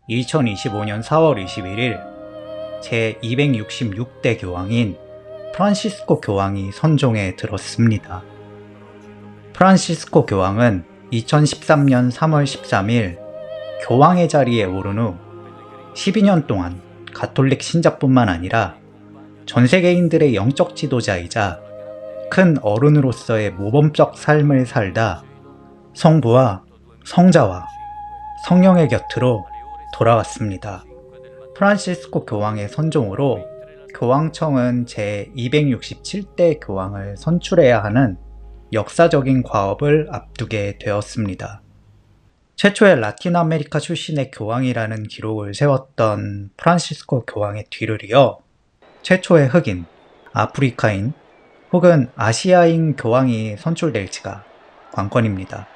2025년 4월 21일 제266대 교황인 프란시스코 교황이 선종에 들었습니다. 프란시스코 교황은 2013년 3월 13일 교황의 자리에 오른 후 12년 동안 가톨릭 신자뿐만 아니라 전 세계인들의 영적 지도자이자 큰 어른으로서의 모범적 삶을 살다 성부와 성자와 성령의 곁으로 돌아왔습니다. 프란시스코 교황의 선종으로 교황청은 제267대 교황을 선출해야 하는 역사적인 과업을 앞두게 되었습니다. 최초의 라틴 아메리카 출신의 교황이라는 기록을 세웠던 프란시스코 교황의 뒤를 이어 최초의 흑인, 아프리카인 혹은 아시아인 교황이 선출될지가 관건입니다.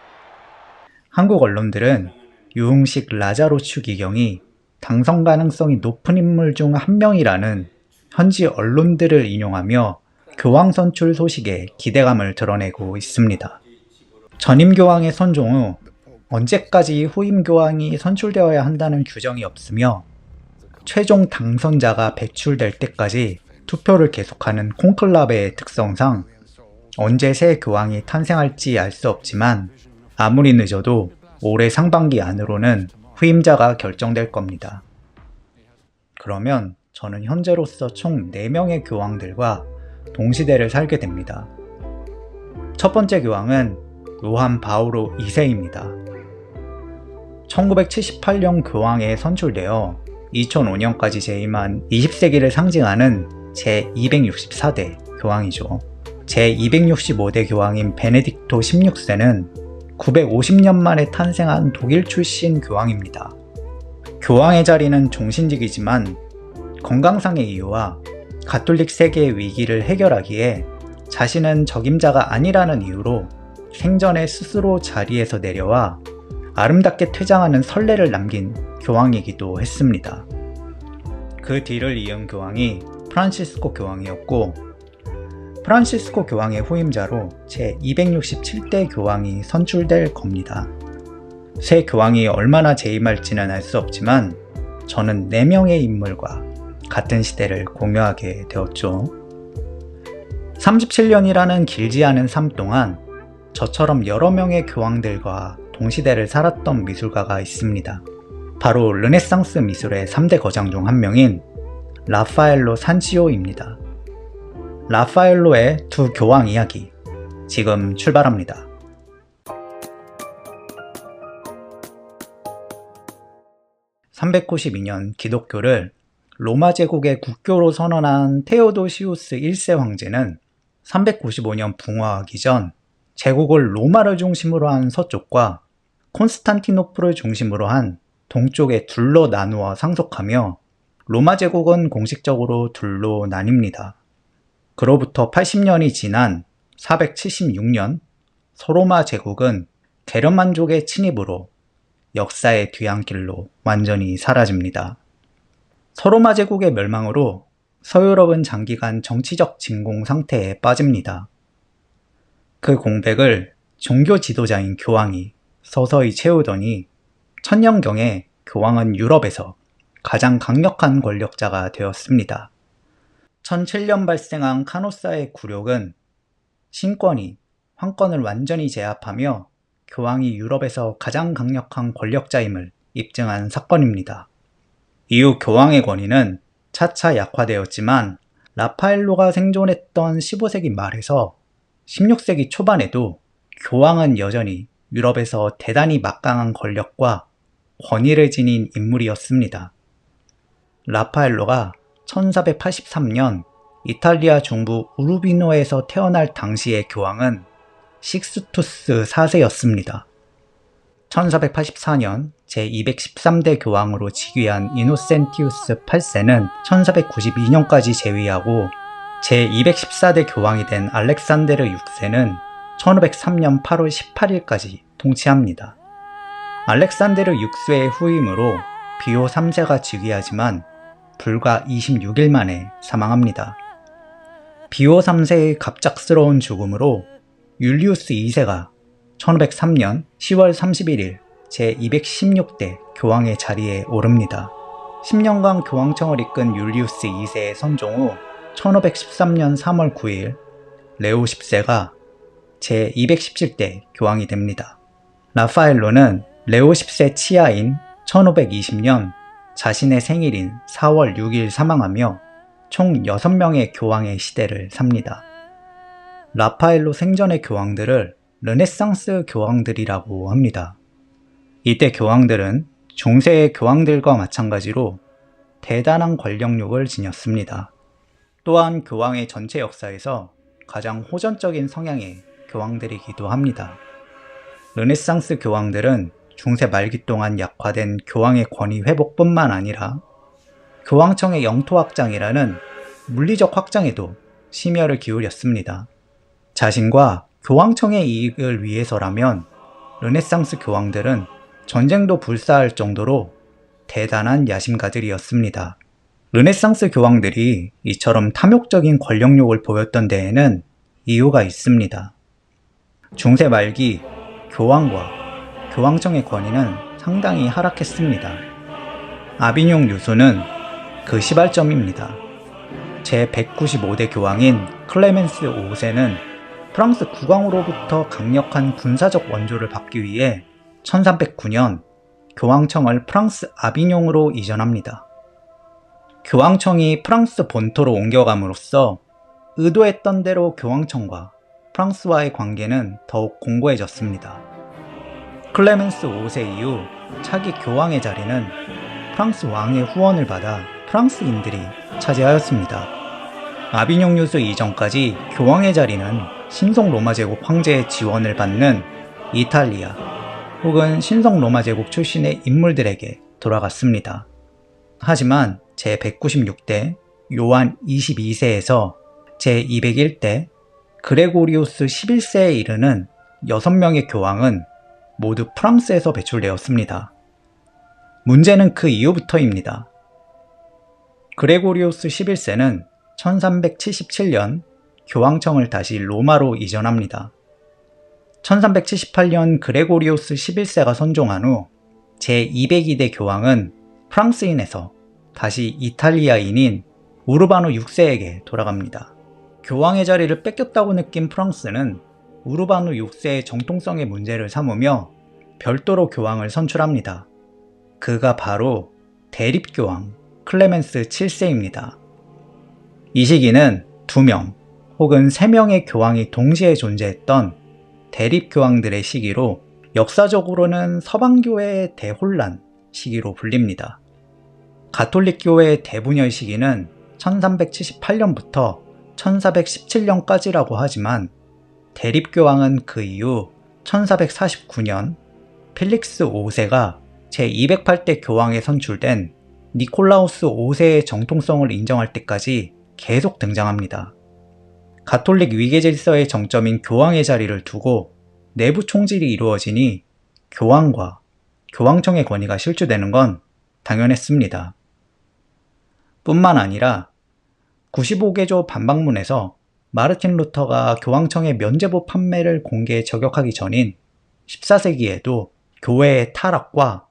한국 언론들은 유흥식 라자로 추기경이 당선 가능성이 높은 인물 중 한 명이라는 현지 언론들을 인용하며 교황 선출 소식에 기대감을 드러내고 있습니다. 전임 교황의 선종 후 언제까지 후임 교황이 선출되어야 한다는 규정이 없으며 최종 당선자가 배출될 때까지 투표를 계속하는 콘클라베의 특성상 언제 새 교황이 탄생할지 알 수 없지만 아무리 늦어도 올해 상반기 안으로는 후임자가 결정될 겁니다. 그러면 저는 현재로서 총 4명의 교황들과 동시대를 살게 됩니다. 첫 번째 교황은 요한 바오로 2세입니다. 1978년 교황에 선출되어 2005년까지 재임한 20세기를 상징하는 제264대 교황이죠. 제265대 교황인 베네딕토 16세는 950년 만에 탄생한 독일 출신 교황입니다. 교황의 자리는 종신직이지만 건강상의 이유와 가톨릭 세계의 위기를 해결하기에 자신은 적임자가 아니라는 이유로 생전에 스스로 자리에서 내려와 아름답게 퇴장하는 선례를 남긴 교황이기도 했습니다. 그 뒤를 이은 교황이 프란시스코 교황이었고 프란시스코 교황의 후임자로 제267대 교황이 선출될 겁니다. 새 교황이 얼마나 재임할지는 알 수 없지만 저는 4명의 인물과 같은 시대를 공유하게 되었죠. 37년이라는 길지 않은 삶 동안 저처럼 여러 명의 교황들과 동시대를 살았던 미술가가 있습니다. 바로 르네상스 미술의 3대 거장 중 한 명인 라파엘로 산치오입니다. 라파엘로의 두 교황 이야기, 지금 출발합니다. (392년) 기독교를 로마 제국의 국교로 선언한 테오도시우스 1세 황제는 395년 붕어하기 전 제국을 로마를 중심으로 한 서쪽과 콘스탄티노플을 중심으로 한 동쪽에 둘로 나누어 상속하며 로마 제국은 공식적으로 둘로 나뉩니다. 그로부터 80년이 지난 476년 서로마 제국은 게르만족의 침입으로 역사의 뒤안길로 완전히 사라집니다. 서로마 제국의 멸망으로 서유럽은 장기간 정치적 진공 상태에 빠집니다. 그 공백을 종교 지도자인 교황이 서서히 채우더니 천년경에 교황은 유럽에서 가장 강력한 권력자가 되었습니다. 1007년 발생한 카노사의 굴욕은 신권이 황권을 완전히 제압하며 교황이 유럽에서 가장 강력한 권력자임을 입증한 사건입니다. 이후 교황의 권위는 차차 약화되었지만 라파엘로가 생존했던 15세기 말에서 16세기 초반에도 교황은 여전히 유럽에서 대단히 막강한 권력과 권위를 지닌 인물이었습니다. 라파엘로가 1483년 이탈리아 중부 우르비노에서 태어날 당시의 교황은 식스투스 4세였습니다. 1484년 제213대 교황으로 즉위한 이노센티우스 8세는 1492년까지 재위하고 제214대 교황이 된 알렉산데르 6세는 1503년 8월 18일까지 통치합니다. 알렉산데르 6세의 후임으로 비오 3세가 즉위하지만 불과 26일 만에 사망합니다. 비오 3세의 갑작스러운 죽음으로 율리우스 2세가 1503년 10월 31일 제216대 교황의 자리에 오릅니다. 10년간 교황청을 이끈 율리우스 2세의 선종 후 1513년 3월 9일 레오 10세가 제217대 교황이 됩니다. 라파엘로는 레오 10세 치하인 1520년 자신의 생일인 4월 6일 사망하며 총 6명의 교황의 시대를 삽니다. 라파엘로 생전의 교황들을 르네상스 교황들이라고 합니다. 이때 교황들은 중세의 교황들과 마찬가지로 대단한 권력욕을 지녔습니다. 또한 교황의 전체 역사에서 가장 호전적인 성향의 교황들이기도 합니다. 르네상스 교황들은 중세 말기 동안 약화된 교황의 권위 회복뿐만 아니라 교황청의 영토 확장이라는 물리적 확장에도 심혈을 기울였습니다. 자신과 교황청의 이익을 위해서라면 르네상스 교황들은 전쟁도 불사할 정도로 대단한 야심가들이었습니다. 르네상스 교황들이 이처럼 탐욕적인 권력욕을 보였던 데에는 이유가 있습니다. 중세 말기 교황과 교황청의 권위는 상당히 하락했습니다. 아비뇽 유수는 그 시발점입니다. 제195대 교황인 클레멘스 5세는 프랑스 국왕으로부터 강력한 군사적 원조를 받기 위해 1309년 교황청을 프랑스 아비뇽으로 이전합니다. 교황청이 프랑스 본토로 옮겨감으로써 의도했던 대로 교황청과 프랑스와의 관계는 더욱 공고해졌습니다. 클레멘스 5세 이후 차기 교황의 자리는 프랑스 왕의 후원을 받아 프랑스인들이 차지하였습니다. 아비뇽 유수 이전까지 교황의 자리는 신성 로마 제국 황제의 지원을 받는 이탈리아 혹은 신성 로마 제국 출신의 인물들에게 돌아갔습니다. 하지만 제196대 요한 22세에서 제201대 그레고리우스 11세에 이르는 6명의 교황은 모두 프랑스에서 배출되었습니다. 문제는 그 이후부터입니다. 그레고리우스 11세는 1377년 교황청을 다시 로마로 이전합니다. 1378년 그레고리우스 11세가 선종한 후 제202대 교황은 프랑스인에서 다시 이탈리아인인 우르바노 6세에게 돌아갑니다. 교황의 자리를 뺏겼다고 느낀 프랑스는 우르바노 6세의 정통성의 문제를 삼으며 별도로 교황을 선출합니다. 그가 바로 대립교황 클레멘스 7세입니다. 이 시기는 2명 혹은 3명의 교황이 동시에 존재했던 대립교황들의 시기로 역사적으로는 서방교회의 대혼란 시기로 불립니다. 가톨릭교회의 대분열 시기는 1378년부터 1417년까지라고 하지만 대립교황은 그 이후 1449년 필릭스 5세가 제208대 교황에 선출된 니콜라우스 5세의 정통성을 인정할 때까지 계속 등장합니다. 가톨릭 위계 질서의 정점인 교황의 자리를 두고 내부 총질이 이루어지니 교황과 교황청의 권위가 실추되는 건 당연했습니다. 뿐만 아니라 95개조 반박문에서 마르틴 루터가 교황청의 면죄부 판매를 공개에 저격하기 전인 14세기에도 교회의 타락과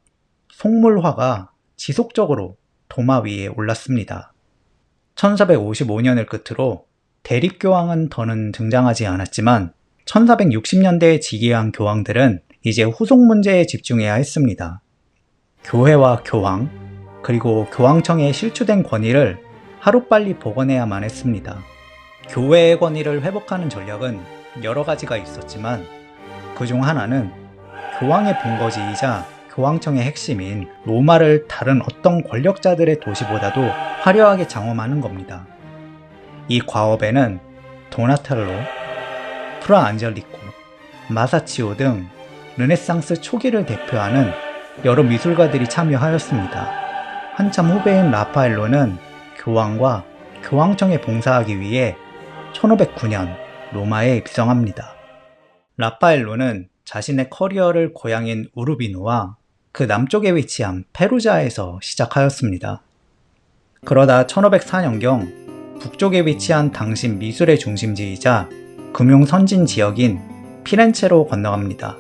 속물화가 지속적으로 도마 위에 올랐습니다. 1455년을 끝으로 대립교황은 더는 등장하지 않았지만 1460년대에 즉위한 교황들은 이제 후속 문제에 집중해야 했습니다. 교회와 교황, 그리고 교황청의 실추된 권위를 하루빨리 복원해야만 했습니다. 교회의 권위를 회복하는 전략은 여러 가지가 있었지만 그중 하나는 교황의 본거지이자 교황청의 핵심인 로마를 다른 어떤 권력자들의 도시보다도 화려하게 장엄하는 겁니다. 이 과업에는 도나텔로, 프라 안젤리코, 마사치오 등 르네상스 초기를 대표하는 여러 미술가들이 참여하였습니다. 한참 후배인 라파엘로는 교황과 교황청에 봉사하기 위해 1509년 로마에 입성합니다. 라파엘로는 자신의 커리어를 고향인 우르비노와 그 남쪽에 위치한 페루자에서 시작하였습니다. 그러다 1504년경 북쪽에 위치한 당시 미술의 중심지이자 금융 선진 지역인 피렌체로 건너갑니다.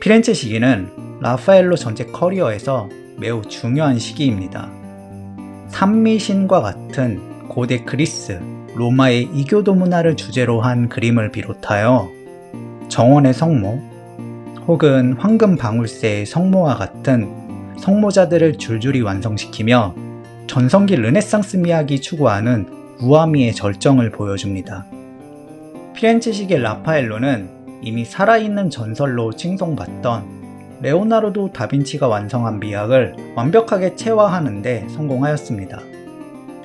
피렌체 시기는 라파엘로 전체 커리어에서 매우 중요한 시기입니다. 산미신과 같은 고대 그리스, 로마의 이교도 문화를 주제로 한 그림을 비롯하여 정원의 성모 혹은 황금 방울새의 성모와 같은 성모자들을 줄줄이 완성시키며 전성기 르네상스 미학이 추구하는 우아미의 절정을 보여줍니다. 피렌체식의 라파엘로는 이미 살아있는 전설로 칭송받던 레오나르도 다빈치가 완성한 미학을 완벽하게 체화하는 데 성공하였습니다.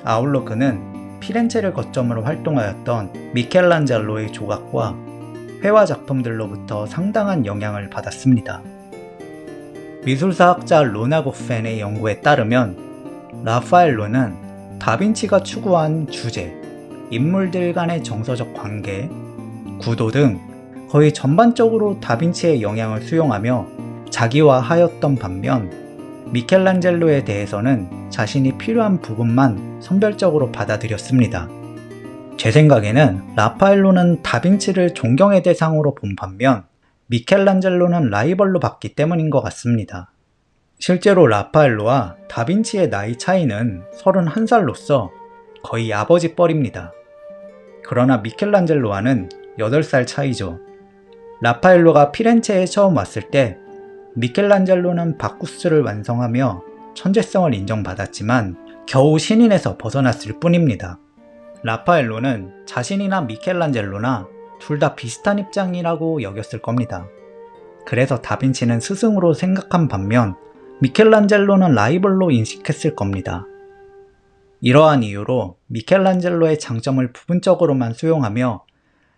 아울러 그는 피렌체를 거점으로 활동하였던 미켈란젤로의 조각과 회화 작품들로부터 상당한 영향을 받았습니다. 미술사학자 로나 고펜의 연구에 따르면 라파엘로는 다빈치가 추구한 주제, 인물들 간의 정서적 관계, 구도 등 거의 전반적으로 다빈치의 영향을 수용하며 자기화하였던 반면 미켈란젤로에 대해서는 자신이 필요한 부분만 선별적으로 받아들였습니다. 제 생각에는 라파엘로는 다빈치를 존경의 대상으로 본 반면 미켈란젤로는 라이벌로 봤기 때문인 것 같습니다. 실제로 라파엘로와 다빈치의 나이 차이는 31살로서 거의 아버지 뻘입니다. 그러나 미켈란젤로와는 8살 차이죠. 라파엘로가 피렌체에 처음 왔을 때 미켈란젤로는 바쿠스를 완성하며 천재성을 인정받았지만 겨우 신인에서 벗어났을 뿐입니다. 라파엘로는 자신이나 미켈란젤로나 둘 다 비슷한 입장이라고 여겼을 겁니다. 그래서 다빈치는 스승으로 생각한 반면 미켈란젤로는 라이벌로 인식했을 겁니다. 이러한 이유로 미켈란젤로의 장점을 부분적으로만 수용하며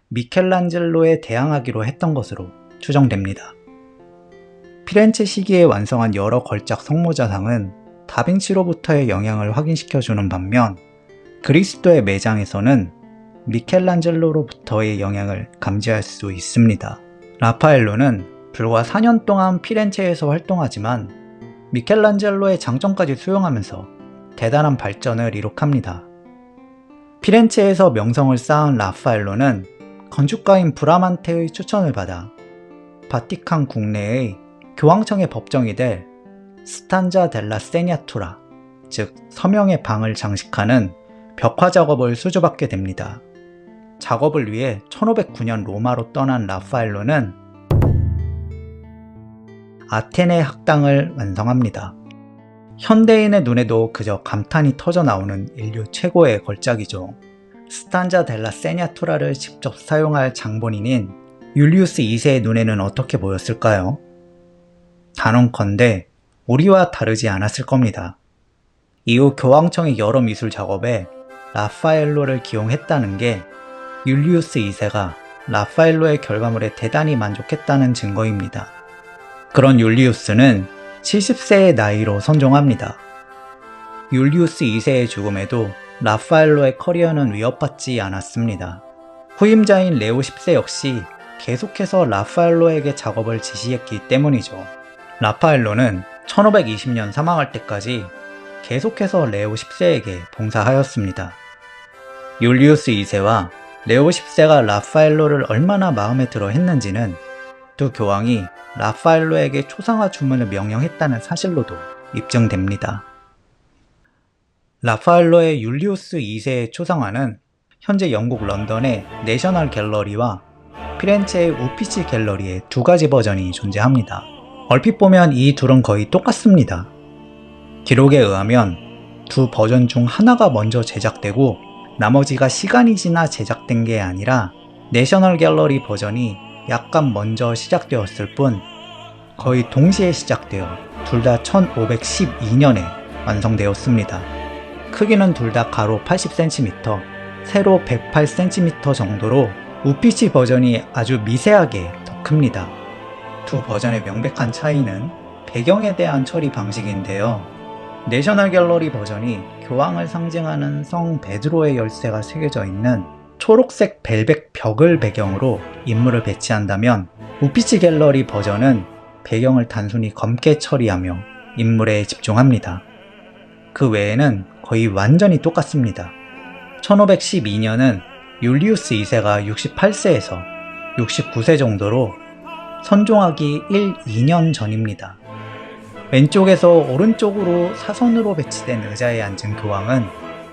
미켈란젤로에 대항하기로 했던 것으로 추정됩니다. 피렌체 시기에 완성한 여러 걸작 성모자상은 다빈치로부터의 영향을 확인시켜주는 반면 그리스도의 매장에서는 미켈란젤로로부터의 영향을 감지할 수 있습니다. 라파엘로는 불과 4년 동안 피렌체에서 활동하지만 미켈란젤로의 장점까지 수용하면서 대단한 발전을 이룩합니다. 피렌체에서 명성을 쌓은 라파엘로는 건축가인 브라만테의 추천을 받아 바티칸 국내의 교황청의 법정이 될 스탄자 델라 세냐투라, 즉 서명의 방을 장식하는 벽화 작업을 수주받게 됩니다. 작업을 위해 1509년 로마로 떠난 라파엘로는 아테네 학당을 완성합니다. 현대인의 눈에도 그저 감탄이 터져 나오는 인류 최고의 걸작이죠. 스탄자 델라 세냐투라를 직접 사용할 장본인인 율리우스 2세의 눈에는 어떻게 보였을까요? 단언컨대 우리와 다르지 않았을 겁니다. 이후 교황청의 여러 미술 작업에 라파엘로를 기용했다는 게 율리우스 2세가 라파엘로의 결과물에 대단히 만족했다는 증거입니다. 그런 율리우스는 70세의 나이로 선종합니다. 율리우스 2세의 죽음에도 라파엘로의 커리어는 위협받지 않았습니다. 후임자인 레오 10세 역시 계속해서 라파엘로에게 작업을 지시했기 때문이죠. 라파엘로는 1520년 사망할 때까지 계속해서 레오 10세에게 봉사하였습니다. 율리우스 2세와 레오 10세가 라파엘로를 얼마나 마음에 들어 했는지는 두 교황이 라파엘로에게 초상화 주문을 명령했다는 사실로도 입증됩니다. 라파엘로의 율리우스 2세의 초상화는 현재 영국 런던의 내셔널 갤러리와 피렌체의 우피치 갤러리의 두 가지 버전이 존재합니다. 얼핏 보면 이 둘은 거의 똑같습니다. 기록에 의하면 두 버전 중 하나가 먼저 제작되고 나머지가 시간이 지나 제작된 게 아니라 내셔널 갤러리 버전이 약간 먼저 시작되었을 뿐 거의 동시에 시작되어 둘 다 1512년에 완성되었습니다. 크기는 둘 다 가로 80cm, 세로 108cm 정도로 우피치 버전이 아주 미세하게 더 큽니다. 두 버전의 명백한 차이는 배경에 대한 처리 방식인데요. 내셔널 갤러리 버전이 교황을 상징하는 성 베드로의 열쇠가 새겨져 있는 초록색 벨벳 벽을 배경으로 인물을 배치한다면 우피치 갤러리 버전은 배경을 단순히 검게 처리하며 인물에 집중합니다. 그 외에는 거의 완전히 똑같습니다. 1512년은 율리우스 2세가 68세에서 69세 정도로 선종하기 1, 2년 전입니다. 왼쪽에서 오른쪽으로 사선으로 배치된 의자에 앉은 교황은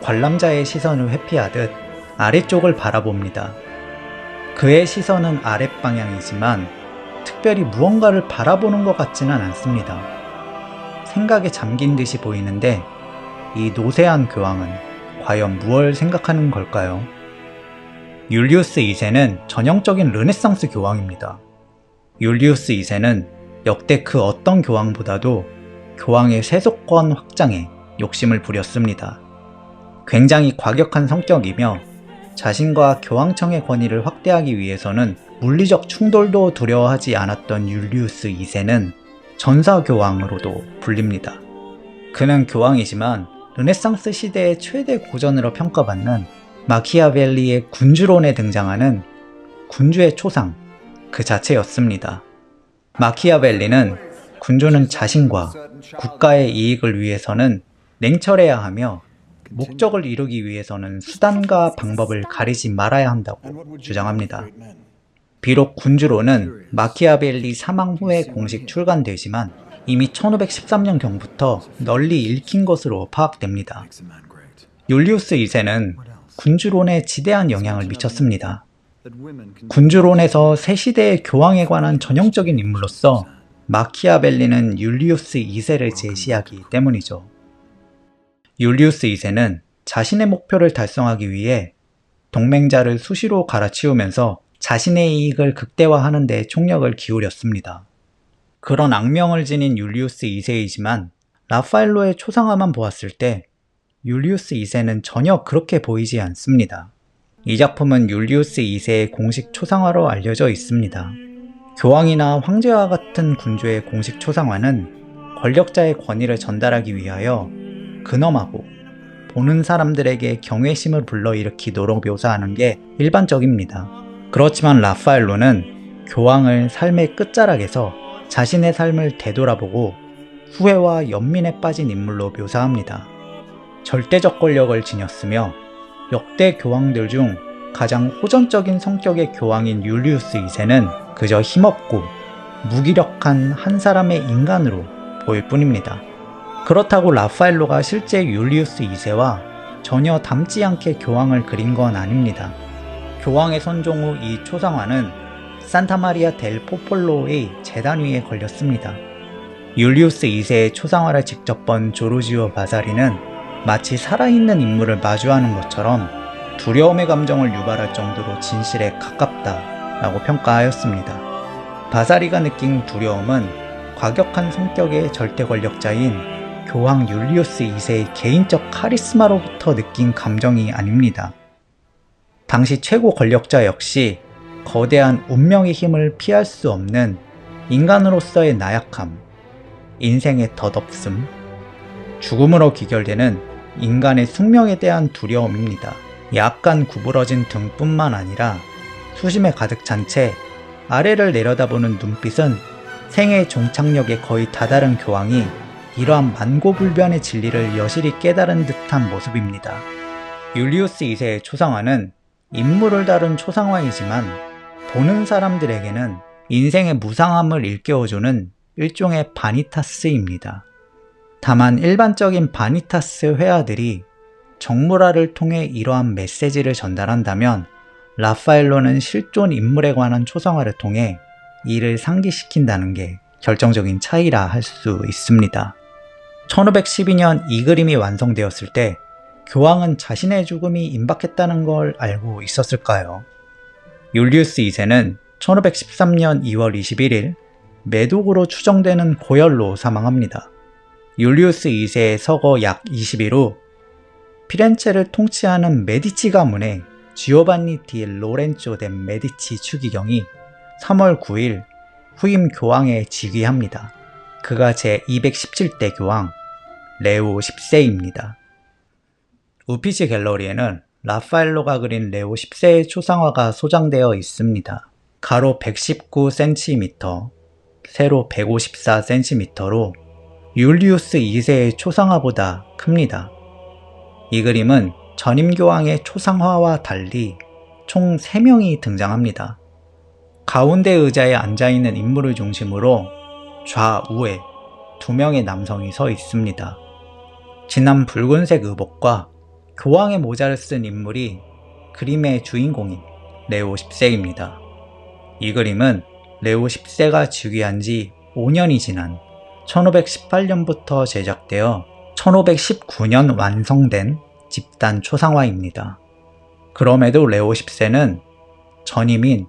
관람자의 시선을 회피하듯 아래쪽을 바라봅니다. 그의 시선은 아랫방향이지만 특별히 무언가를 바라보는 것 같지는 않습니다. 생각에 잠긴 듯이 보이는데 이 노쇠한 교황은 과연 무엇을 생각하는 걸까요? 율리우스 2세는 전형적인 르네상스 교황입니다. 율리우스 2세는 역대 그 어떤 교황보다도 교황의 세속권 확장에 욕심을 부렸습니다. 굉장히 과격한 성격이며 자신과 교황청의 권위를 확대하기 위해서는 물리적 충돌도 두려워하지 않았던 율리우스 2세는 전사교황으로도 불립니다. 그는 교황이지만 르네상스 시대의 최대 고전으로 평가받는 마키아벨리의 군주론에 등장하는 군주의 초상 그 자체였습니다. 마키아벨리는 군주는 자신과 국가의 이익을 위해서는 냉철해야 하며 목적을 이루기 위해서는 수단과 방법을 가리지 말아야 한다고 주장합니다. 비록 군주론은 마키아벨리 사망 후에 공식 출간되지만 이미 1513년경부터 널리 읽힌 것으로 파악됩니다. 율리우스 2세는 군주론에 지대한 영향을 미쳤습니다. 군주론에서 새 시대의 교황에 관한 전형적인 인물로서 마키아벨리는 율리우스 2세를 제시하기 때문이죠. 율리우스 2세는 자신의 목표를 달성하기 위해 동맹자를 수시로 갈아치우면서 자신의 이익을 극대화하는 데 총력을 기울였습니다. 그런 악명을 지닌 율리우스 2세이지만 라파엘로의 초상화만 보았을 때 율리우스 2세는 전혀 그렇게 보이지 않습니다. 이 작품은 율리우스 2세의 공식 초상화로 알려져 있습니다. 교황이나 황제와 같은 군주의 공식 초상화는 권력자의 권위를 전달하기 위하여 근엄하고 보는 사람들에게 경외심을 불러일으키도록 묘사하는 게 일반적입니다. 그렇지만 라파엘로는 교황을 삶의 끝자락에서 자신의 삶을 되돌아보고 후회와 연민에 빠진 인물로 묘사합니다. 절대적 권력을 지녔으며 역대 교황들 중 가장 호전적인 성격의 교황인 율리우스 2세는 그저 힘없고 무기력한 한 사람의 인간으로 보일 뿐입니다. 그렇다고 라파엘로가 실제 율리우스 2세와 전혀 닮지 않게 교황을 그린 건 아닙니다. 교황의 선종 후 이 초상화는 산타마리아 델 포폴로의 제단 위에 걸렸습니다. 율리우스 2세의 초상화를 직접 본 조르지오 바사리는 마치 살아있는 인물을 마주하는 것처럼 두려움의 감정을 유발할 정도로 진실에 가깝다라고 평가하였습니다. 바사리가 느낀 두려움은 과격한 성격의 절대 권력자인 교황 율리우스 2세의 개인적 카리스마로부터 느낀 감정이 아닙니다. 당시 최고 권력자 역시 거대한 운명의 힘을 피할 수 없는 인간으로서의 나약함, 인생의 덧없음, 죽음으로 귀결되는 인간의 숙명에 대한 두려움입니다. 약간 구부러진 등뿐만 아니라 수심에 가득 찬 채 아래를 내려다보는 눈빛은 생의 종착역에 거의 다다른 교황이 이러한 만고불변의 진리를 여실히 깨달은 듯한 모습입니다. 율리우스 2세의 초상화는 인물을 다룬 초상화이지만 보는 사람들에게는 인생의 무상함을 일깨워주는 일종의 바니타스입니다. 다만 일반적인 바니타스 회화들이 정물화를 통해 이러한 메시지를 전달한다면 라파엘로는 실존 인물에 관한 초상화를 통해 이를 상기시킨다는 게 결정적인 차이라 할 수 있습니다. 1512년 이 그림이 완성되었을 때 교황은 자신의 죽음이 임박했다는 걸 알고 있었을까요? 율리우스 2세는 1513년 2월 21일 매독으로 추정되는 고열로 사망합니다. 율리우스 2세의 서거 약 20일 후 피렌체를 통치하는 메디치 가문의 지오반니 디 로렌조 데 메디치 추기경이 3월 9일 후임 교황에 즉위합니다. 그가 제217대 교황 레오 10세입니다. 우피치 갤러리에는 라파엘로가 그린 레오 10세의 초상화가 소장되어 있습니다. 가로 119cm, 세로 154cm로 율리우스 2세의 초상화보다 큽니다. 이 그림은 전임 교황의 초상화와 달리 총 3명이 등장합니다. 가운데 의자에 앉아있는 인물을 중심으로 좌우에 2명의 남성이 서 있습니다. 진한 붉은색 의복과 교황의 모자를 쓴 인물이 그림의 주인공인 레오 10세입니다. 이 그림은 레오 10세가 즉위한 지 5년이 지난 1518년부터 제작되어 1519년 완성된 집단 초상화입니다. 그럼에도 레오 10세는 전임인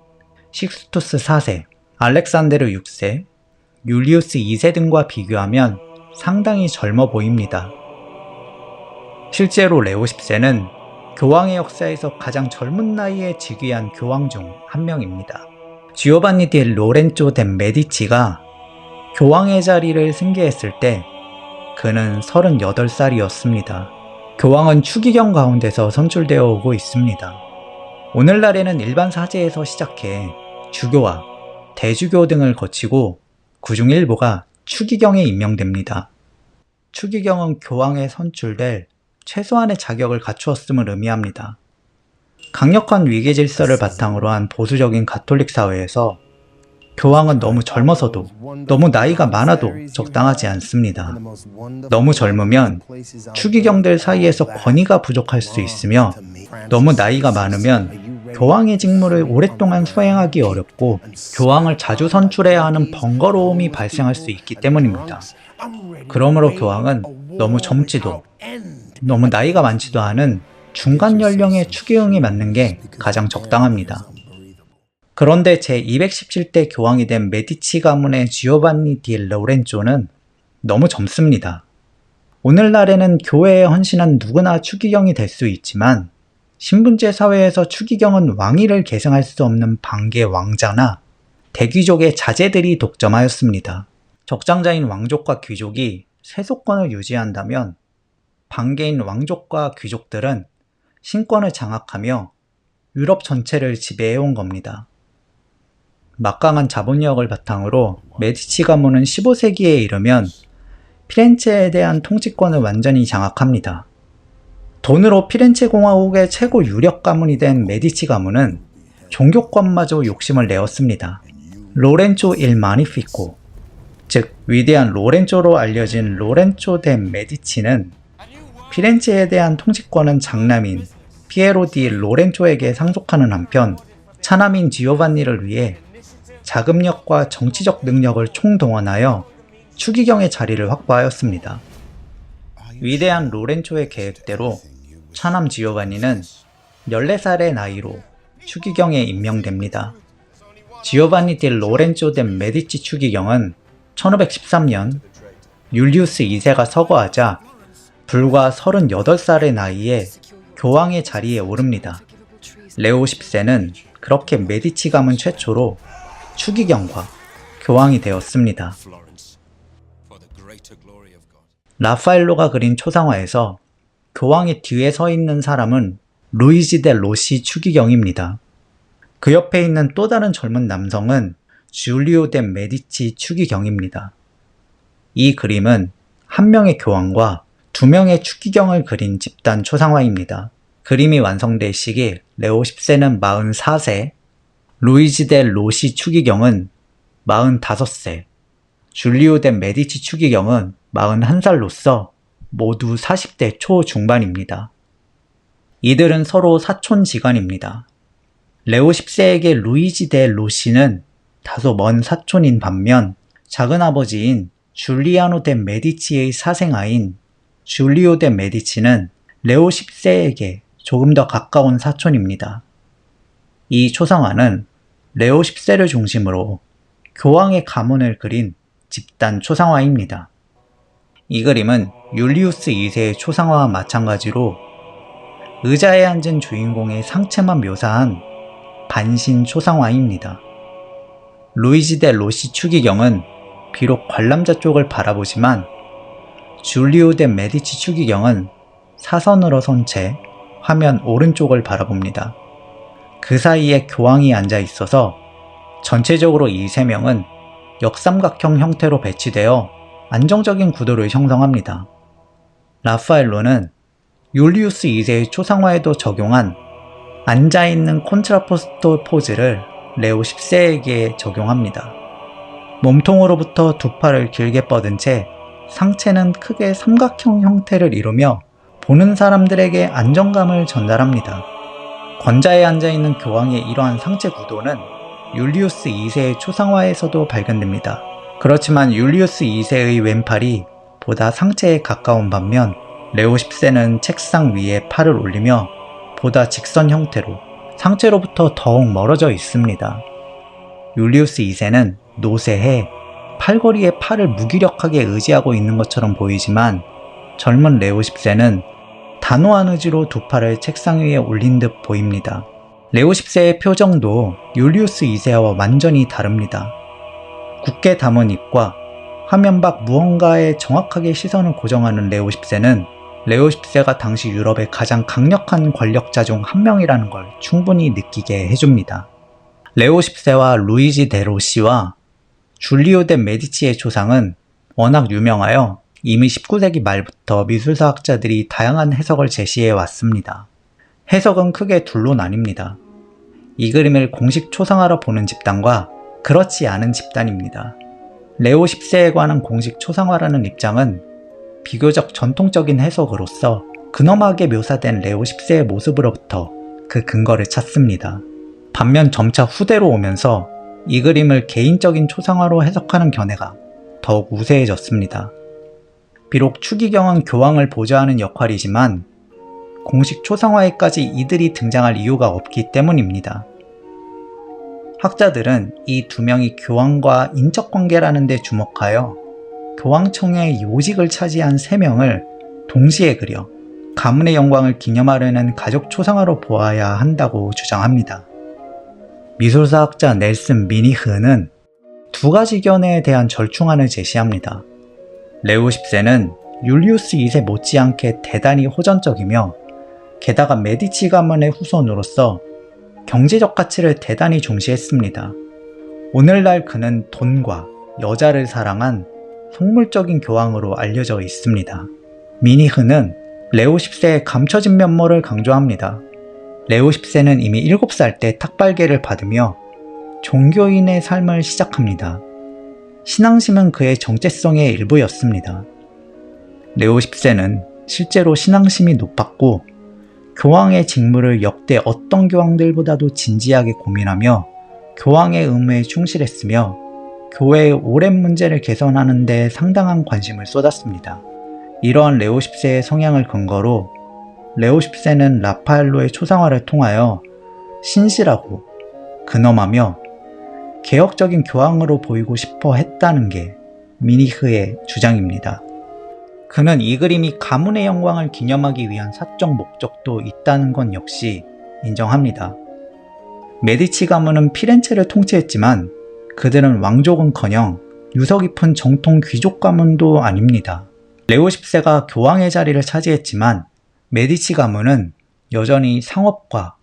식스투스 4세, 알렉산데르 6세, 율리우스 2세 등과 비교하면 상당히 젊어 보입니다. 실제로 레오 10세는 교황의 역사에서 가장 젊은 나이에 즉위한 교황 중 한 명입니다. 지오반니 디 로렌조 데 메디치가 교황의 자리를 승계했을 때 그는 38살이었습니다. 교황은 추기경 가운데서 선출되어 오고 있습니다. 오늘날에는 일반 사제에서 시작해 주교와 대주교 등을 거치고 그중 일부가 추기경에 임명됩니다. 추기경은 교황에 선출될 최소한의 자격을 갖추었음을 의미합니다. 강력한 위계 질서를 바탕으로 한 보수적인 가톨릭 사회에서 교황은 너무 젊어서도 너무 나이가 많아도 적당하지 않습니다. 너무 젊으면 추기경들 사이에서 권위가 부족할 수 있으며 너무 나이가 많으면 교황의 직무를 오랫동안 수행하기 어렵고 교황을 자주 선출해야 하는 번거로움이 발생할 수 있기 때문입니다. 그러므로 교황은 너무 젊지도 너무 나이가 많지도 않은 중간 연령의 추기경이 맞는 게 가장 적당합니다. 그런데 제217대 교황이 된 메디치 가문의 지오반니 디 로렌조는 너무 젊습니다. 오늘날에는 교회에 헌신한 누구나 추기경이 될 수 있지만 신분제 사회에서 추기경은 왕위를 계승할 수 없는 반개 왕자나 대귀족의 자제들이 독점하였습니다. 적장자인 왕족과 귀족이 세속권을 유지한다면 반개인 왕족과 귀족들은 신권을 장악하며 유럽 전체를 지배해온 겁니다. 막강한 자본력을 바탕으로 메디치 가문은 15세기에 이르면 피렌체에 대한 통치권을 완전히 장악합니다. 돈으로 피렌체 공화국의 최고 유력 가문이 된 메디치 가문은 종교권마저 욕심을 내었습니다. 로렌조 일 마니피코, 즉 위대한 로렌조로 알려진 로렌조 데 메디치는 피렌체에 대한 통치권은 장남인 피에로 디 로렌조에게 상속하는 한편 차남인 지오반니를 위해 자금력과 정치적 능력을 총동원하여 추기경의 자리를 확보하였습니다. 위대한 로렌조의 계획대로 차남 지오반니는 14살의 나이로 추기경에 임명됩니다. 지오반니 디 로렌조 데 메디치 추기경은 1513년 율리우스 2세가 서거하자 불과 38살의 나이에 교황의 자리에 오릅니다. 레오 10세는 그렇게 메디치 가문 최초로 추기경과 교황이 되었습니다. 라파엘로가 그린 초상화에서 교황의 뒤에 서 있는 사람은 루이지 데 로시 추기경입니다. 그 옆에 있는 또 다른 젊은 남성은 줄리오 데 메디치 추기경입니다. 이 그림은 한 명의 교황과 2명의 추기경을 그린 집단 초상화입니다. 그림이 완성될 시기 레오 10세는 44세, 루이지 데 로시 추기경은 45세, 줄리오 데 메디치 추기경은 41살로서 모두 40대 초중반입니다. 이들은 서로 사촌지간입니다. 레오 10세에게 루이지 데 로시는 다소 먼 사촌인 반면 작은아버지인 줄리아노 데 메디치의 사생아인 줄리오 데 메디치는 레오 10세에게 조금 더 가까운 사촌입니다. 이 초상화는 레오 10세를 중심으로 교황의 가문을 그린 집단 초상화입니다. 이 그림은 율리우스 2세의 초상화와 마찬가지로 의자에 앉은 주인공의 상체만 묘사한 반신 초상화입니다. 루이지 데 로시 추기경은 비록 관람자 쪽을 바라보지만 줄리오 데 메디치 추기경은 사선으로 선 채 화면 오른쪽을 바라봅니다. 그 사이에 교황이 앉아 있어서 전체적으로 이 세 명은 역삼각형 형태로 배치되어 안정적인 구도를 형성합니다. 라파엘로는 율리우스 2세의 초상화에도 적용한 앉아있는 콘트라포스토 포즈를 레오 10세에게 적용합니다. 몸통으로부터 두 팔을 길게 뻗은 채 상체는 크게 삼각형 형태를 이루며 보는 사람들에게 안정감을 전달합니다. 권좌에 앉아있는 교황의 이러한 상체 구도는 율리우스 2세의 초상화에서도 발견됩니다. 그렇지만 율리우스 2세의 왼팔이 보다 상체에 가까운 반면 레오 10세는 책상 위에 팔을 올리며 보다 직선 형태로 상체로부터 더욱 멀어져 있습니다. 율리우스 2세는 노쇠해 팔걸이에 팔을 무기력하게 의지하고 있는 것처럼 보이지만 젊은 레오 10세는 단호한 의지로 두 팔을 책상 위에 올린 듯 보입니다. 레오 10세의 표정도 율리우스 2세와 완전히 다릅니다. 굳게 담은 입과 화면 밖 무언가에 정확하게 시선을 고정하는 레오 10세는 레오 10세가 당시 유럽의 가장 강력한 권력자 중 한 명이라는 걸 충분히 느끼게 해줍니다. 레오 10세와 루이지 데 로시와 줄리오 데 메디치의 초상은 워낙 유명하여 이미 19세기 말부터 미술사학자들이 다양한 해석을 제시해 왔습니다. 해석은 크게 둘로 나뉩니다. 이 그림을 공식 초상화로 보는 집단과 그렇지 않은 집단입니다. 레오 10세에 관한 공식 초상화라는 입장은 비교적 전통적인 해석으로서 근엄하게 묘사된 레오 10세의 모습으로부터 그 근거를 찾습니다. 반면 점차 후대로 오면서 이 그림을 개인적인 초상화로 해석하는 견해가 더욱 우세해졌습니다. 비록 추기경은 교황을 보좌하는 역할이지만 공식 초상화에까지 이들이 등장할 이유가 없기 때문입니다. 학자들은 이 두 명이 교황과 인척관계라는 데 주목하여 교황청의 요직을 차지한 세 명을 동시에 그려 가문의 영광을 기념하려는 가족 초상화로 보아야 한다고 주장합니다. 미술사학자 넬슨 미니흐는 두 가지 견해에 대한 절충안을 제시합니다. 레오 10세는 율리우스 2세 못지않게 대단히 호전적이며 게다가 메디치 가문의 후손으로서 경제적 가치를 대단히 중시했습니다. 오늘날 그는 돈과 여자를 사랑한 속물적인 교황으로 알려져 있습니다. 미니흐는 레오 10세의 감춰진 면모를 강조합니다. 레오 10세는 이미 7살 때 탁발계를 받으며 종교인의 삶을 시작합니다. 신앙심은 그의 정체성의 일부였습니다. 레오 10세는 실제로 신앙심이 높았고 교황의 직무를 역대 어떤 교황들보다도 진지하게 고민하며 교황의 의무에 충실했으며 교회의 오랜 문제를 개선하는 데 상당한 관심을 쏟았습니다. 이러한 레오 10세의 성향을 근거로 레오 10세는 라파엘로의 초상화를 통하여 신실하고 근엄하며 개혁적인 교황으로 보이고 싶어 했다는 게 미니흐의 주장입니다. 그는 이 그림이 가문의 영광을 기념하기 위한 사적 목적도 있다는 건 역시 인정합니다. 메디치 가문은 피렌체를 통치했지만 그들은 왕족은커녕 유서 깊은 정통 귀족 가문도 아닙니다. 레오 10세가 교황의 자리를 차지했지만 메디치 가문은 여전히 상업과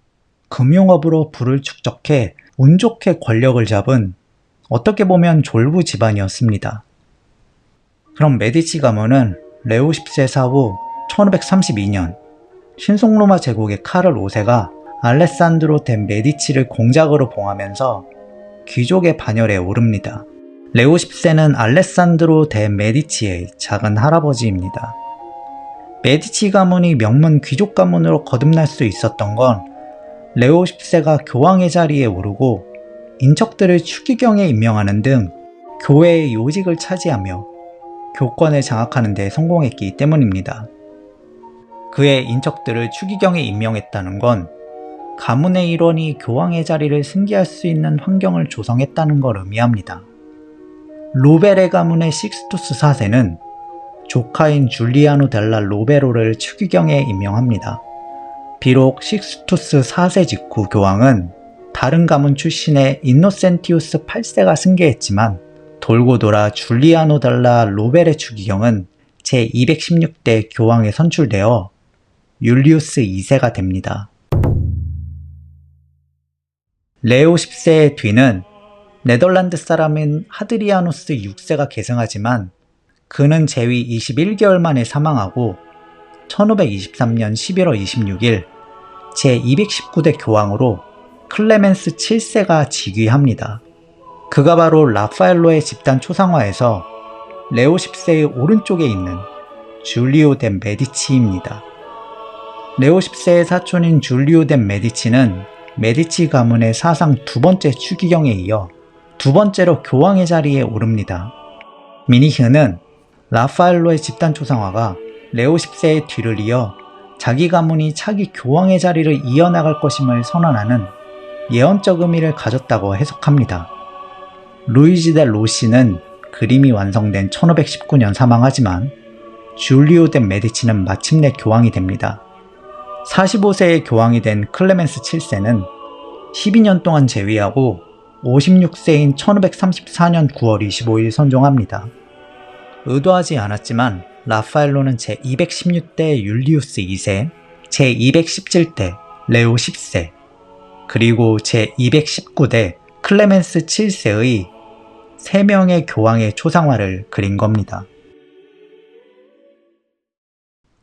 금융업으로 부를 축적해 운 좋게 권력을 잡은 어떻게 보면 졸부 집안이었습니다. 그럼 메디치 가문은 레오 10세 사후 1532년 신송로마 제국의 카를 5세가 알레산드로 데 메디치를 공작으로 봉하면서 귀족의 반열에 오릅니다. 레오 10세는 알레산드로 데 메디치의 작은 할아버지입니다. 메디치 가문이 명문 귀족 가문으로 거듭날 수 있었던 건 레오 10세가 교황의 자리에 오르고 인척들을 추기경에 임명하는 등 교회의 요직을 차지하며 교권을 장악하는 데 성공했기 때문입니다. 그의 인척들을 추기경에 임명했다는 건 가문의 일원이 교황의 자리를 승계할 수 있는 환경을 조성했다는 걸 의미합니다. 로베레 가문의 식스투스 4세는 조카인 줄리아노 델라 로베로를 추기경에 임명합니다. 비록 식스투스 4세 직후 교황은 다른 가문 출신의 인노센티우스 8세가 승계했지만 돌고 돌아 줄리아노 델라 로베레 추기경은 제216대 교황에 선출되어 율리우스 2세가 됩니다. 레오 10세의 뒤는 네덜란드 사람인 하드리아누스 6세가 계승하지만 그는 재위 21개월 만에 사망하고 1523년 11월 26일 제219대 교황으로 클레멘스 7세가 즉위합니다. 그가 바로 라파엘로의 집단 초상화에서 레오 10세의 오른쪽에 있는 줄리오 데 메디치입니다. 레오 10세의 사촌인 줄리오 데 메디치는 메디치 가문의 사상 두 번째 추기경에 이어 두 번째로 교황의 자리에 오릅니다. 미니흐는 라파엘로의 집단 초상화가 레오 10세의 뒤를 이어 자기 가문이 차기 교황의 자리를 이어나갈 것임을 선언하는 예언적 의미를 가졌다고 해석합니다. 루이지 데 로시는 그림이 완성된 1519년 사망하지만 줄리오 데 메디치는 마침내 교황이 됩니다. 45세의 교황이 된 클레멘스 7세는 12년 동안 재위하고 56세인 1534년 9월 25일 선종합니다. 의도하지 않았지만 라파엘로는 제216대 율리우스 2세, 제217대 레오 10세, 그리고 제219대 클레멘스 7세의 3명의 교황의 초상화를 그린 겁니다.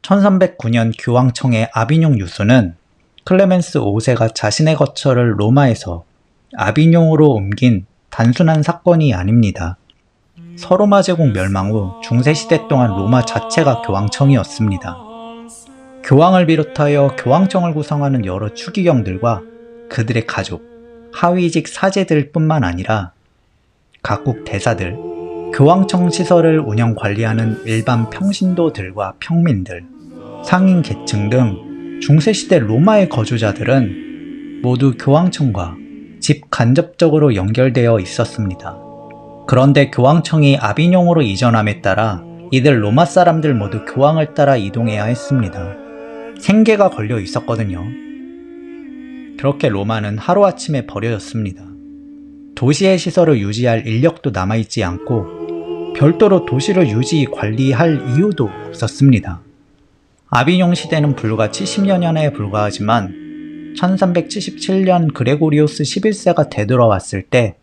1309년 교황청의 아비뇽 유수는 클레멘스 5세가 자신의 거처를 로마에서 아비뇽으로 옮긴 단순한 사건이 아닙니다. 서로마 제국 멸망 후 중세시대 동안 로마 자체가 교황청이었습니다. 교황을 비롯하여 교황청을 구성하는 여러 추기경들과 그들의 가족, 하위직 사제들 뿐만 아니라 각국 대사들, 교황청 시설을 운영 관리하는 일반 평신도들과 평민들, 상인 계층 등 중세시대 로마의 거주자들은 모두 교황청과 직간접적으로 연결되어 있었습니다. 그런데 교황청이 아비뇽으로 이전함에 따라 이들 로마 사람들 모두 교황을 따라 이동해야 했습니다. 생계가 걸려 있었거든요. 그렇게 로마는 하루아침에 버려졌습니다. 도시의 시설을 유지할 인력도 남아있지 않고 별도로 도시를 유지 관리할 이유도 없었습니다. 아비뇽 시대는 불과 70여 년에 불과하지만 1377년 그레고리오스 11세가 되돌아왔을 때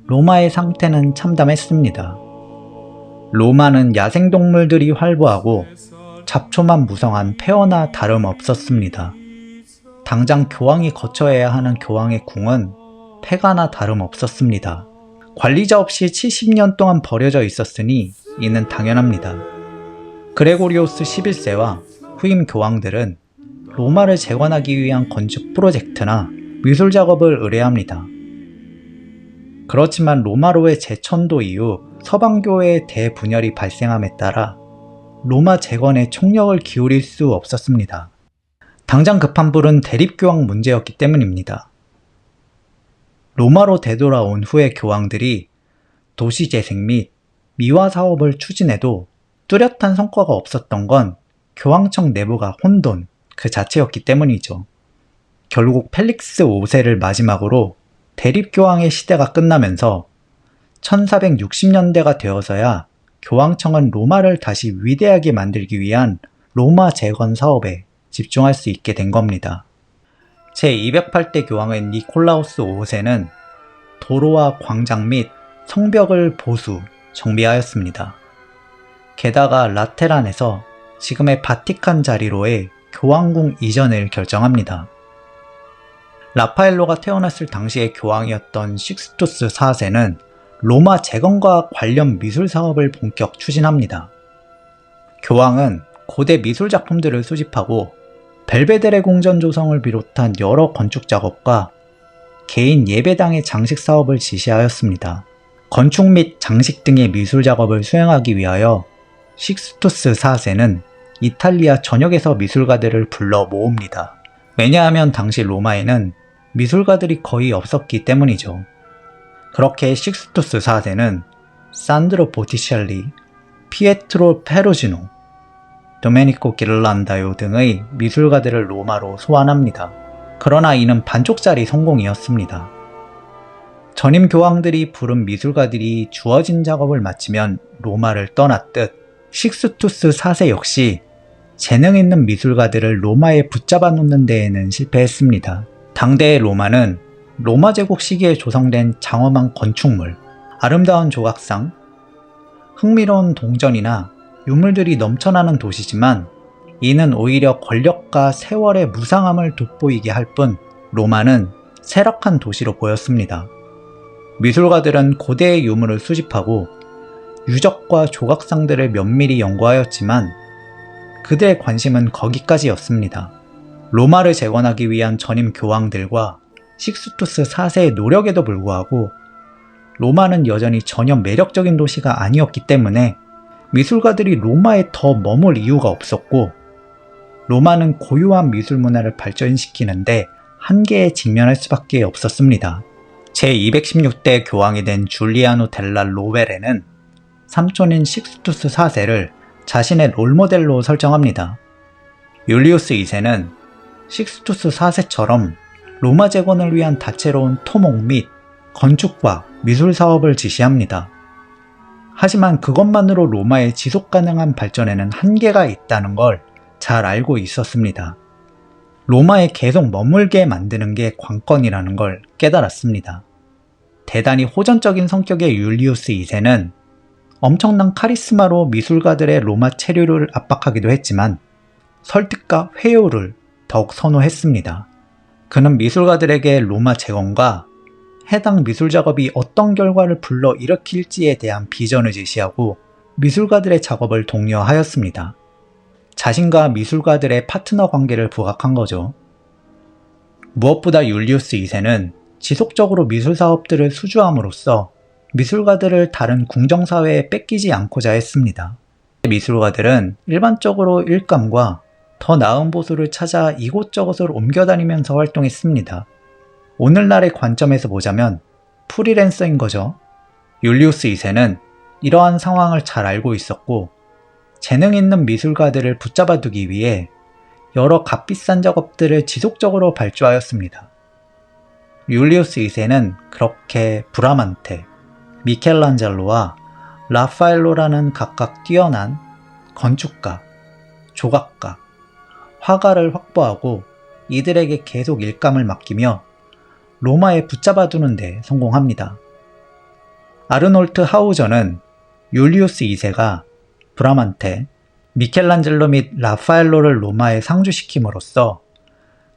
로마의 상태는 참담했습니다. 로마는 야생동물들이 활보하고 잡초만 무성한 폐허나 다름없었습니다. 당장 교황이 거쳐야 하는 교황의 궁은 폐가나 다름없었습니다. 관리자 없이 70년 동안 버려져 있었으니 이는 당연합니다. 그레고리오스 11세와 후임 교황들은 로마를 재건하기 위한 건축 프로젝트나 미술 작업을 의뢰합니다. 그렇지만 로마로의 재천도 이후 서방교회의 대분열이 발생함에 따라 로마 재건에 총력을 기울일 수 없었습니다. 당장 급한 불은 대립교황 문제였기 때문입니다. 로마로 되돌아온 후의 교황들이 도시재생 및 미화 사업을 추진해도 뚜렷한 성과가 없었던 건 교황청 내부가 혼돈 그 자체였기 때문이죠. 결국 펠릭스 5세를 마지막으로 대립교황의 시대가 끝나면서 1460년대가 되어서야 교황청은 로마를 다시 위대하게 만들기 위한 로마 재건 사업에 집중할 수 있게 된 겁니다. 제208대 교황인 니콜라우스 5세는 도로와 광장 및 성벽을 보수, 정비하였습니다. 게다가 라테란에서 지금의 바티칸 자리로의 교황궁 이전을 결정합니다. 라파엘로가 태어났을 당시의 교황이었던 식스투스 4세는 로마 재건과 관련 미술 사업을 본격 추진합니다. 교황은 고대 미술 작품들을 수집하고 벨베데레 궁전 조성을 비롯한 여러 건축 작업과 개인 예배당의 장식 사업을 지시하였습니다. 건축 및 장식 등의 미술 작업을 수행하기 위하여 식스투스 4세는 이탈리아 전역에서 미술가들을 불러 모읍니다. 왜냐하면 당시 로마에는 미술가들이 거의 없었기 때문이죠. 그렇게 식스투스 4세는 산드로 보티첼리, 피에트로 페루지노, 도메니코 기를란다요 등의 미술가들을 로마로 소환합니다. 그러나 이는 반쪽짜리 성공이었습니다. 전임 교황들이 부른 미술가들이 주어진 작업을 마치면 로마를 떠났듯 식스투스 4세 역시 재능 있는 미술가들을 로마에 붙잡아 놓는 데에는 실패했습니다. 당대의 로마는 로마 제국 시기에 조성된 장엄한 건축물, 아름다운 조각상, 흥미로운 동전이나 유물들이 넘쳐나는 도시지만 이는 오히려 권력과 세월의 무상함을 돋보이게 할 뿐 로마는 쇠락한 도시로 보였습니다. 미술가들은 고대의 유물을 수집하고 유적과 조각상들을 면밀히 연구하였지만 그들의 관심은 거기까지였습니다. 로마를 재건하기 위한 전임 교황들과 식스투스 4세의 노력에도 불구하고 로마는 여전히 전혀 매력적인 도시가 아니었기 때문에 미술가들이 로마에 더 머물 이유가 없었고 로마는 고유한 미술 문화를 발전시키는데 한계에 직면할 수밖에 없었습니다. 제216대 교황이 된 줄리아노 델라 로베레는 삼촌인 식스투스 4세를 자신의 롤모델로 설정합니다. 율리우스 2세는 식스투스 4세처럼 로마 재건을 위한 다채로운 토목 및 건축과 미술 사업을 지시합니다. 하지만 그것만으로 로마의 지속 가능한 발전에는 한계가 있다는 걸 잘 알고 있었습니다. 로마에 계속 머물게 만드는 게 관건이라는 걸 깨달았습니다. 대단히 호전적인 성격의 율리우스 2세는 엄청난 카리스마로 미술가들의 로마 체류를 압박하기도 했지만 설득과 회유를 더욱 선호했습니다. 그는 미술가들에게 로마 재건과 해당 미술 작업이 어떤 결과를 불러일으킬지에 대한 비전을 제시하고 미술가들의 작업을 독려하였습니다. 자신과 미술가들의 파트너 관계를 부각한 거죠. 무엇보다 율리우스 2세는 지속적으로 미술 사업들을 수주함으로써 미술가들을 다른 궁정사회에 뺏기지 않고자 했습니다. 미술가들은 일반적으로 일감과 더 나은 보수를 찾아 이곳저곳을 옮겨다니면서 활동했습니다. 오늘날의 관점에서 보자면 프리랜서인 거죠. 율리우스 2세는 이러한 상황을 잘 알고 있었고 재능 있는 미술가들을 붙잡아두기 위해 여러 값비싼 작업들을 지속적으로 발주하였습니다. 율리우스 2세는 그렇게 브라만테, 미켈란젤로와 라파엘로라는 각각 뛰어난 건축가, 조각가, 화가를 확보하고 이들에게 계속 일감을 맡기며 로마에 붙잡아두는 데 성공합니다. 아르놀트 하우저는 율리우스 2세가 브라만테, 미켈란젤로 및 라파엘로를 로마에 상주시킴으로써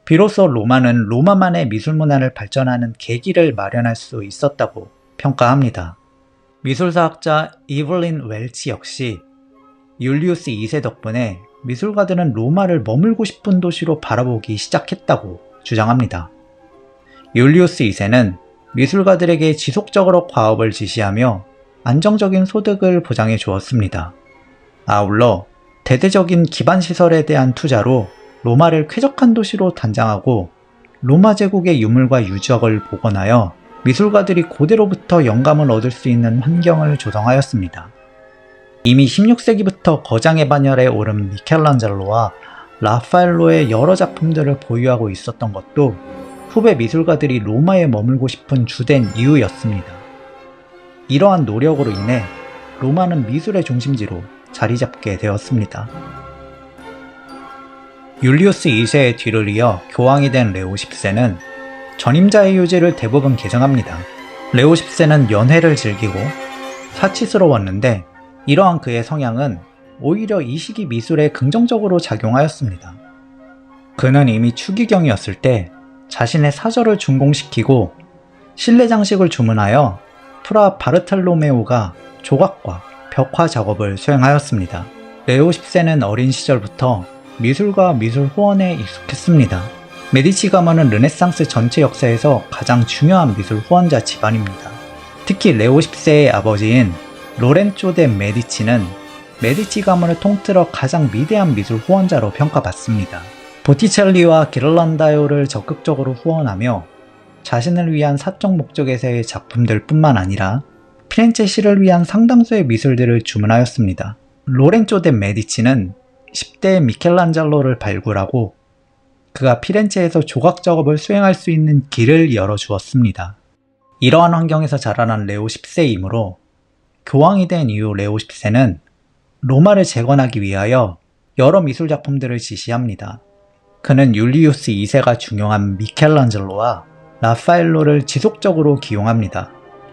비로소 로마는 로마만의 미술 문화를 발전하는 계기를 마련할 수 있었다고 평가합니다. 미술사학자 이블린 웰치 역시 율리우스 2세 덕분에 미술가들은 로마를 머물고 싶은 도시로 바라보기 시작했다고 주장합니다. 율리우스 2세는 미술가들에게 지속적으로 과업을 지시하며 안정적인 소득을 보장해 주었습니다. 아울러 대대적인 기반시설에 대한 투자로 로마를 쾌적한 도시로 단장하고 로마 제국의 유물과 유적을 복원하여 미술가들이 고대로부터 영감을 얻을 수 있는 환경을 조성하였습니다. 이미 16세기부터 거장의 반열에 오른 미켈란젤로와 라파엘로의 여러 작품들을 보유하고 있었던 것도 후배 미술가들이 로마에 머물고 싶은 주된 이유였습니다. 이러한 노력으로 인해 로마는 미술의 중심지로 자리 잡게 되었습니다. 율리우스 2세의 뒤를 이어 교황이 된 레오 10세는 전임자의 유지를 대부분 개정합니다. 레오 10세는 연회를 즐기고 사치스러웠는데 이러한 그의 성향은 오히려 이 시기 미술에 긍정적으로 작용하였습니다. 그는 이미 추기경이었을 때 자신의 사절을 준공시키고 실내 장식을 주문하여 프라 바르텔로메오가 조각과 벽화 작업을 수행하였습니다. 레오 10세는 어린 시절부터 미술과 미술 후원에 익숙했습니다. 메디치 가문은 르네상스 전체 역사에서 가장 중요한 미술 후원자 집안입니다. 특히 레오 10세의 아버지인 로렌조 데 메디치는 메디치 가문을 통틀어 가장 위대한 미술 후원자로 평가받습니다. 보티첼리와 기를란다요를 적극적으로 후원하며 자신을 위한 사적 목적에서의 작품들 뿐만 아니라 피렌체 시를 위한 상당수의 미술들을 주문하였습니다. 로렌조 데 메디치는 10대의 미켈란젤로를 발굴하고 그가 피렌체에서 조각 작업을 수행할 수 있는 길을 열어주었습니다. 이러한 환경에서 자라난 레오 10세이므로 교황이 된 이후 레오 10세는 로마를 재건하기 위하여 여러 미술 작품들을 지시합니다. 그는 율리우스 2세가 중용한 미켈란젤로와 라파엘로를 지속적으로 기용합니다.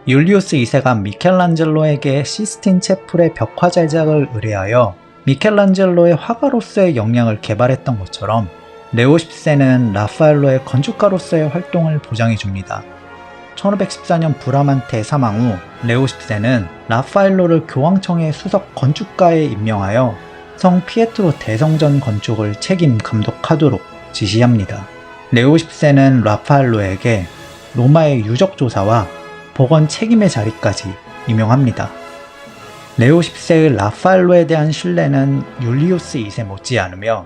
율리우스 2세가 미켈란젤로에게 시스틴 채플의 벽화 제작을 의뢰하여 미켈란젤로의 화가로서의 역량을 개발했던 것처럼 레오 10세는 라파엘로의 건축가로서의 활동을 보장해줍니다. 1514년 브라만테 사망 후 레오 10세는 라파엘로를 교황청의 수석 건축가에 임명하여 성 피에트로 대성전 건축을 책임 감독하도록 지시합니다. 레오 10세는 라파엘로에게 로마의 유적 조사와 복원 책임의 자리까지 임명합니다. 레오 10세의 라파엘로에 대한 신뢰는 율리우스 2세 못지않으며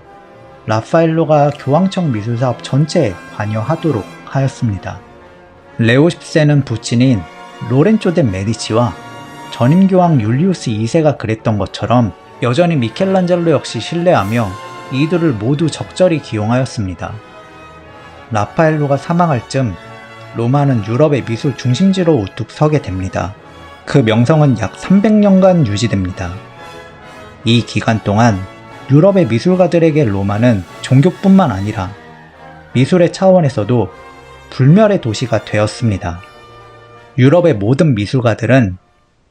라파엘로가 교황청 미술사업 전체에 관여하도록 하였습니다. 레오 10세는 부친인 로렌조 데 메디치와 전임 교황 율리우스 2세가 그랬던 것처럼 여전히 미켈란젤로 역시 신뢰하며 이들을 모두 적절히 기용하였습니다. 라파엘로가 사망할 즈음 로마는 유럽의 미술 중심지로 우뚝 서게 됩니다. 그 명성은 약 300년간 유지됩니다. 이 기간 동안 유럽의 미술가들에게 로마는 종교뿐만 아니라 미술의 차원에서도 불멸의 도시가 되었습니다. 유럽의 모든 미술가들은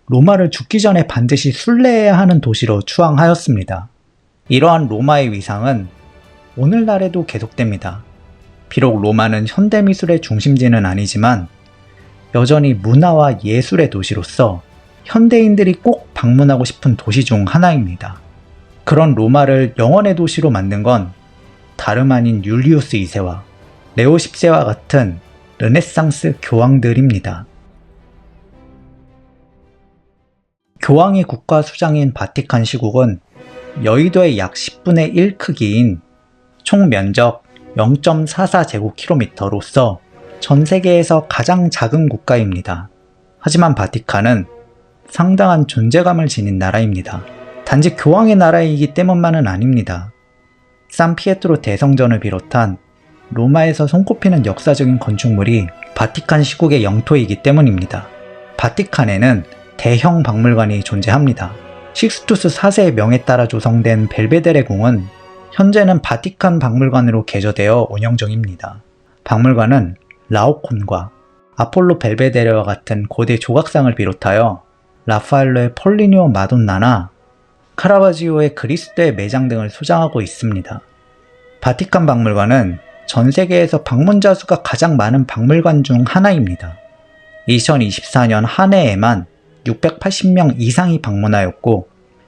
로마를 죽기 전에 반드시 순례해야 하는 도시로 추앙하였습니다. 이러한 로마의 위상은 오늘날에도 계속됩니다. 비록 로마는 현대미술의 중심지는 아니지만 여전히 문화와 예술의 도시로서 현대인들이 꼭 방문하고 싶은 도시 중 하나입니다. 그런 로마를 영원의 도시로 만든 건 다름 아닌 율리우스 2세와 레오 10세와 같은 르네상스 교황들입니다. 교황의 국가 수장인 바티칸 시국은 여의도의 약 10분의 1 크기인 총 면적 0.44제곱킬로미터로서 전 세계에서 가장 작은 국가입니다. 하지만 바티칸은 상당한 존재감을 지닌 나라입니다. 단지 교황의 나라이기 때문만은 아닙니다. 산 피에트로 대성전을 비롯한 로마에서 손꼽히는 역사적인 건축물이 바티칸 시국의 영토이기 때문입니다. 바티칸에는 대형 박물관이 존재합니다. 식스투스 4세의 명에 따라 조성된 벨베데레 궁은 현재는 바티칸 박물관으로 개조되어 운영 중입니다. 박물관은 라오콘과 아폴로 벨베데레와 같은 고대 조각상을 비롯하여 라파엘로의 폴리니오 마돈나나 카라바지오의 그리스도의 매장 등을 소장하고 있습니다. 바티칸 박물관은 전 세계에서 방문자 수가 가장 많은 박물관 중 하나입니다. 2024년 한 해에만 680명 이상이 방문하였고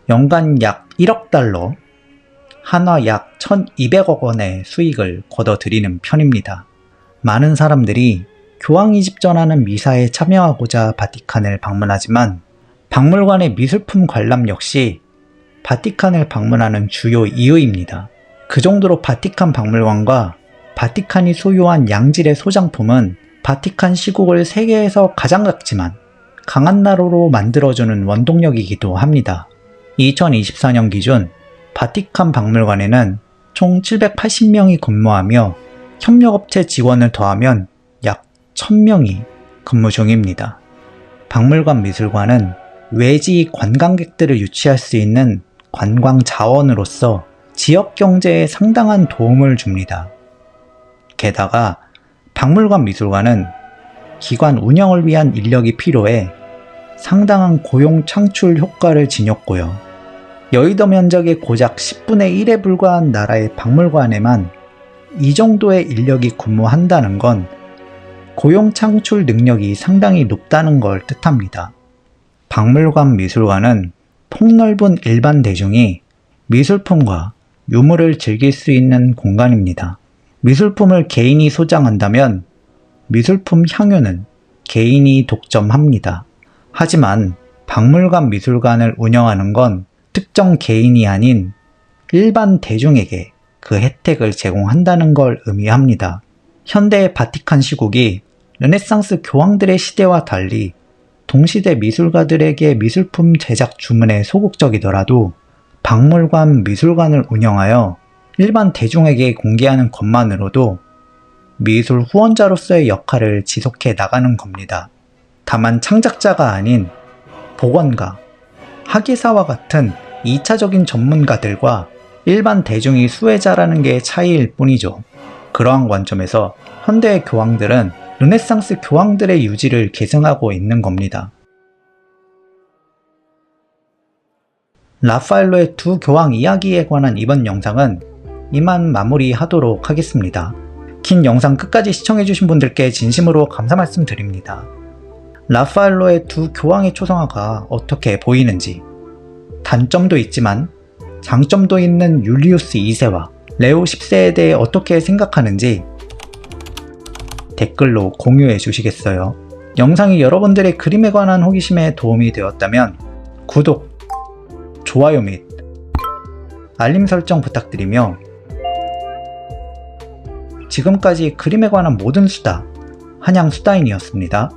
연간 약 1억 달러, 한화 약 1200억 원의 수익을 거둬들이는 편입니다. 많은 사람들이 교황이 집전하는 미사에 참여하고자 바티칸을 방문하지만 박물관의 미술품 관람 역시 바티칸을 방문하는 주요 이유입니다. 그 정도로 바티칸 박물관과 바티칸이 소유한 양질의 소장품은 바티칸 시국을 세계에서 가장 작지만 강한 나라로 만들어주는 원동력이기도 합니다. 2024년 기준 바티칸 박물관에는 총 780명이 근무하며 협력업체 직원을 더하면 약 1000명이 근무 중입니다. 박물관 미술관은 외지 관광객들을 유치할 수 있는 관광 자원으로서 지역 경제에 상당한 도움을 줍니다. 게다가 박물관 미술관은 기관 운영을 위한 인력이 필요해 상당한 고용 창출 효과를 지녔고요. 여의도 면적의 고작 10분의 1에 불과한 나라의 박물관에만 이 정도의 인력이 근무한다는 건 고용 창출 능력이 상당히 높다는 걸 뜻합니다. 박물관 미술관은 폭넓은 일반 대중이 미술품과 유물을 즐길 수 있는 공간입니다. 미술품을 개인이 소장한다면 미술품 향유는 개인이 독점합니다. 하지만 박물관 미술관을 운영하는 건 특정 개인이 아닌 일반 대중에게 그 혜택을 제공한다는 걸 의미합니다. 현대의 바티칸 시국이 르네상스 교황들의 시대와 달리 동시대 미술가들에게 미술품 제작 주문에 소극적이더라도 박물관 미술관을 운영하여 일반 대중에게 공개하는 것만으로도 미술 후원자로서의 역할을 지속해 나가는 겁니다. 다만 창작자가 아닌 복원가, 학예사와 같은 2차적인 전문가들과 일반 대중이 수혜자라는 게 차이일 뿐이죠. 그러한 관점에서 현대의 교황들은 르네상스 교황들의 유지를 계승하고 있는 겁니다. 라파엘로의 두 교황 이야기에 관한 이번 영상은 이만 마무리하도록 하겠습니다. 긴 영상 끝까지 시청해주신 분들께 진심으로 감사 말씀드립니다. 라파엘로의 두 교황의 초성화가 어떻게 보이는지, 단점도 있지만 장점도 있는 율리우스 2세와 레오 10세에 대해 어떻게 생각하는지 댓글로 공유해 주시겠어요? 영상이 여러분들의 그림에 관한 호기심에 도움이 되었다면 구독, 좋아요 및 알림 설정 부탁드리며, 지금까지 그림에 관한 모든 수다, 한양수다인이었습니다.